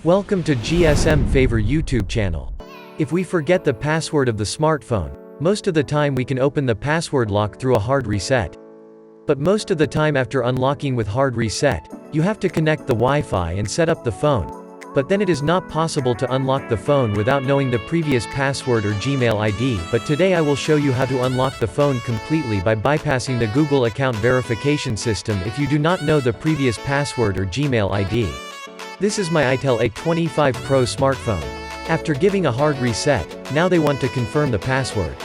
Welcome to GSM Favor YouTube channel. If we forget the password of the smartphone, most of the time we can open the password lock through a hard reset. But most of the time after unlocking with hard reset, you have to connect the Wi-Fi and set up the phone. But then it is not possible to unlock the phone without knowing the previous password or Gmail ID. But today I will show you how to unlock the phone completely by bypassing the Google account verification system if you do not know the previous password or Gmail ID. This is my Itel A25 Pro smartphone. After giving a hard reset, now they want to confirm the password.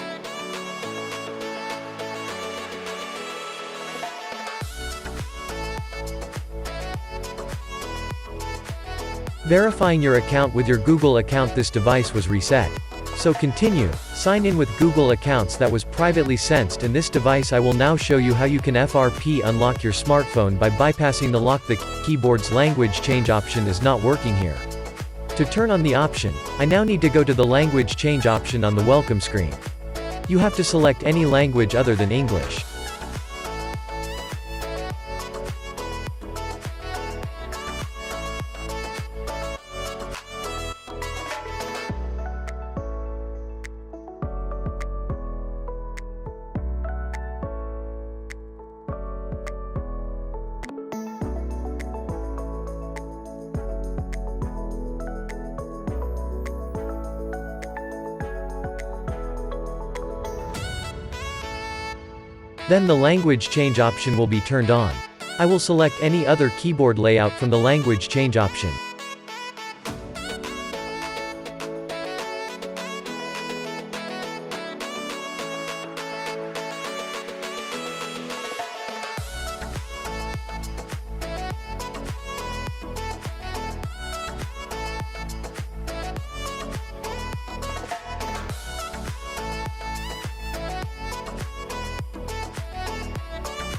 Verifying your account with your Google account. This device was reset. So continue, sign in with Google accounts that was privately sensed, and this device I will now show you how you can FRP unlock your smartphone by bypassing the lock. The keyboard's language change option is not working here. To turn on the option, I now need to go to the language change option on the welcome screen. You have to select any language other than English. Then the language change option will be turned on. I will select any other keyboard layout from the language change option.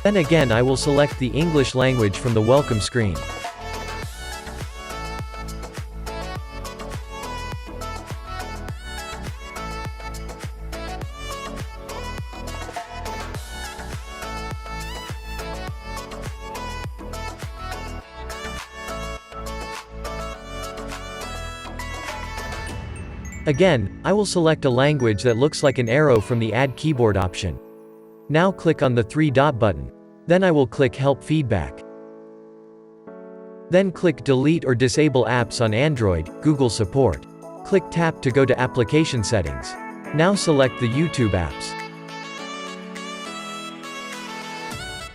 Then again I will select the English language from the welcome screen. Again, I will select a language that looks like an arrow from the Add Keyboard option. Now click on the three-dot button. Then I will click Help Feedback. Then click Delete or Disable Apps on Android, Google Support. Click Tap to go to Application Settings. Now select the YouTube apps.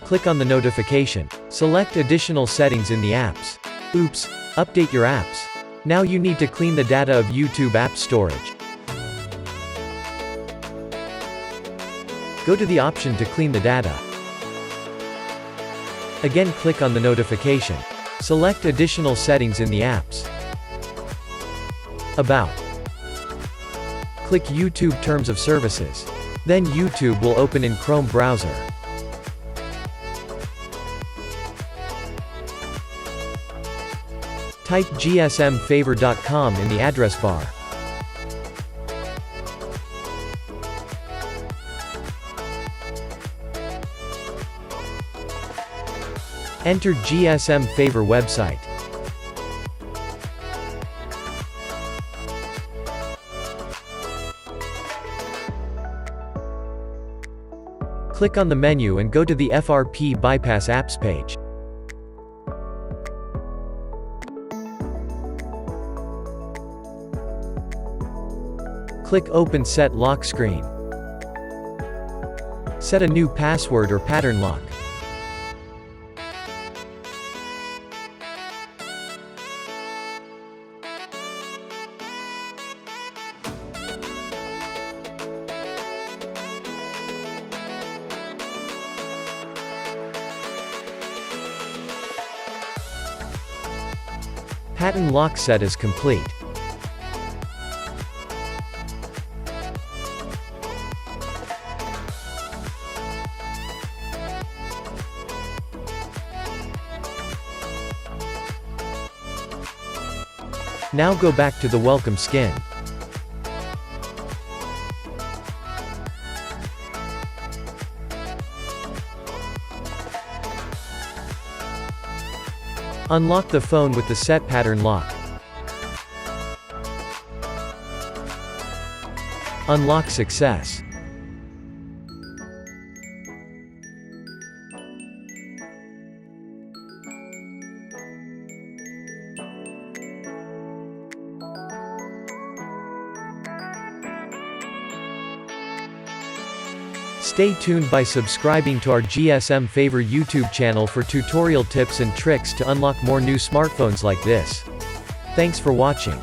Click on the notification. Select Additional Settings in the apps. Oops! Update your apps. Now you need to clean the data of YouTube app storage. Go to the option to clean the data. Again click on the notification. Select Additional Settings in the apps. About. Click YouTube Terms of Services. Then YouTube will open in Chrome browser. Type gsmfavor.com in the address bar. Enter GSM Favor website. Click on the menu and go to the FRP Bypass Apps page. Click Open Set Lock Screen. Set a new password or pattern lock. Pattern lock set is complete. Now go back to the welcome skin. Unlock the phone with the set pattern lock. Unlock success. Stay tuned by subscribing to our GSM Favor YouTube channel for tutorial tips and tricks to unlock more new smartphones like this. Thanks for watching.